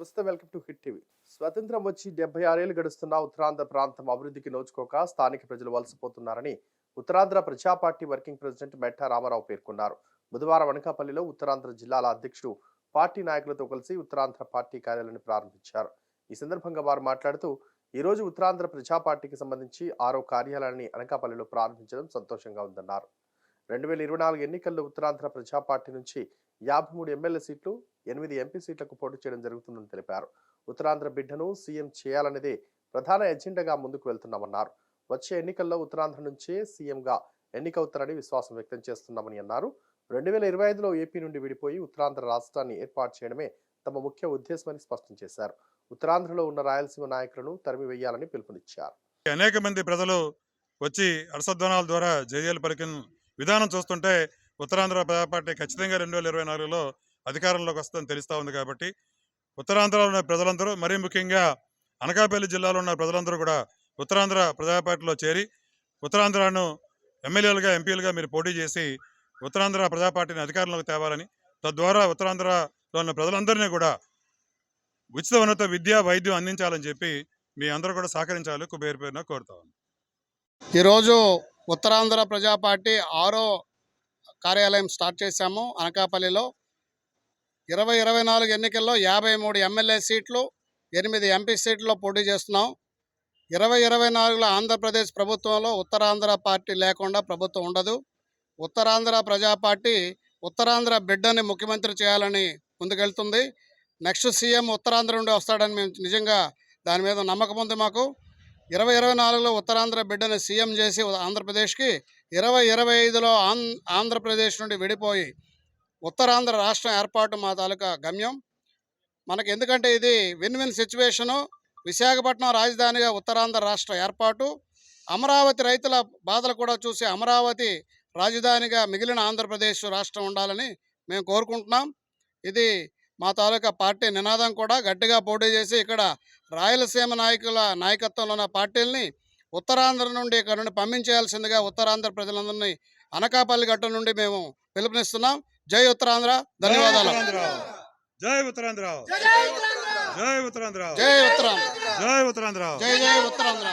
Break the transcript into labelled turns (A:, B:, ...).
A: నమస్తే, welcome to hit TV. స్వతంత్రం వచ్చి 76 ఏళ్లు గడుస్తున్న ఉత్తరాంధ్ర ప్రాంతం అభివృద్ధికి నోచుకోక స్థానిక ప్రజలు వలసపోతున్నారని Uttarandhra Praja party working president Metta Ramarao పేర్కొన్నారు. బుధవారం అనకాపల్లిలో ఉత్తరాంధ్ర జిల్లాల అధ్యక్షుడు పార్టీ నాయకులతో కలిసి ఉత్తరాంధ్ర పార్టీ కార్యాలయాన్ని ప్రారంభించారు. ఈ సందర్భంగా వారు మాట్లాడుతూ, ఈ రోజు ఉత్తరాంధ్ర ప్రజా పార్టీకి సంబంధించి 6వ కార్యాలయాన్ని అనకాపల్లిలో ప్రారంభించడం సంతోషంగా ఉందన్నారు. 2024 ఎన్నికల్లో ఉత్తరాంధ్ర ప్రజా పార్టీ నుంచి 53 ఎమ్మెల్యే సీట్లు, 8 ఎంపీ సీట్లకు పోటీ చేయడం జరుగుతుందని తెలిపారు. ఉత్తరాంధ్ర బిడ్డను సీఎం చేయాలనేదే ప్రధాన ఎజెండాగా ముందుకు వెళ్తున్నామన్నారు. వచ్చే ఎన్నికల్లో ఉత్తరాంధ్ర నుంచే సీఎంగా ఎన్నికవుతారని విశ్వాసం వ్యక్తం చేస్తున్నామని అన్నారు. 2025లో ఏపీ నుండి విడిపోయి ఉత్తరాంధ్ర రాష్ట్రాన్ని ఏర్పాటు చేయడమే తమ ముఖ్య ఉద్దేశమని స్పష్టం చేశారు. ఉత్తరాంధ్రలో ఉన్న రాయలసీమ నాయకులను తరిమివేయాలని పిలుపునిచ్చారు.
B: అనేక మంది ప్రజలు వచ్చి హర్షధ్వానాల ద్వారా జేఏలు పలికిన విధానం చూస్తుంటే ఉత్తరాంధ్ర ప్రజా పార్టీ ఖచ్చితంగా 2024లో అధికారంలోకి వస్తుందని తెలుస్తూ ఉంది. కాబట్టి ఉత్తరాంధ్రలో ఉన్న ప్రజలందరూ, మరీ ముఖ్యంగా అనకాపల్లి జిల్లాలో ఉన్న ప్రజలందరూ కూడా ఉత్తరాంధ్ర ప్రజా పార్టీలో చేరి ఉత్తరాంధ్రను ఎమ్మెల్యేలుగా, ఎంపీలుగా మీరు పోటీ చేసి ఉత్తరాంధ్ర ప్రజా పార్టీని అధికారంలోకి తేవాలని, తద్వారా ఉత్తరాంధ్రలో ఉన్న ప్రజలందరినీ కూడా ఉచిత ఉన్నత విద్య, వైద్యం అందించాలని చెప్పి మీ అందరూ కూడా సహకరించాలి పేరు పేరున కోరుతా ఉన్నాను.
C: ఈరోజు ఉత్తరాంధ్ర ప్రజా పార్టీ 6వ కార్యాలయం స్టార్ట్ చేశాము అనకాపల్లిలో. 2024 ఎన్నికల్లో 53 ఎమ్మెల్యే సీట్లు, 8 ఎంపీ సీట్లలో పోటీ చేస్తున్నాం. 2024లో ఆంధ్రప్రదేశ్ ప్రభుత్వంలో ఉత్తరాంధ్ర పార్టీ లేకుండా ప్రభుత్వం ఉండదు. ఉత్తరాంధ్ర ప్రజా పార్టీ ఉత్తరాంధ్ర బిడ్డని ముఖ్యమంత్రి చేయాలని ముందుకెళ్తుంది. నెక్స్ట్ సీఎం ఉత్తరాంధ్ర నుండి వస్తాడని మేము నిజంగా దాని మీద నమ్మకం ఉంది మాకు. 2024లో ఉత్తరాంధ్ర బిడ్డని సీఎం చేసి ఆంధ్రప్రదేశ్కి, 2025లో ఆంధ్రప్రదేశ్ నుండి విడిపోయి ఉత్తరాంధ్ర రాష్ట్రం ఏర్పాటు మా తాలూకా గమ్యం. మనకి ఎందుకంటే ఇది విన్ విన్ సిచ్యువేషను. విశాఖపట్నం రాజధానిగా ఉత్తరాంధ్ర రాష్ట్ర ఏర్పాటు, అమరావతి రైతుల బాధలు కూడా చూసి అమరావతి రాజధానిగా మిగిలిన ఆంధ్రప్రదేశ్ రాష్ట్రం ఉండాలని మేము కోరుకుంటున్నాం. ఇది మా తాలూకా పార్టీ నినాదం కూడా. గట్టిగా పోటీ చేసి ఇక్కడ రాయలసీమ నాయకుల నాయకత్వంలో ఉన్న పార్టీలని ఉత్తరాంధ్ర నుండి ఇక్కడ నుండి పంపించేయాల్సిందిగా ఉత్తరాంధ్ర ప్రజలందరినీ అనకాపల్లి గట్టు నుండి మేము పిలుపునిస్తున్నాం. జై ఉత్తరాంధ్ర. ధన్యవాదాలు.
B: జై ఉత్తరాంధ్ర. జై ఉత్తరాంధ్ర.
C: జై ఉత్తరాంధ్ర.
B: జై ఉత్తరాంధ్ర.
C: జై జై ఉత్తరాంధ్ర.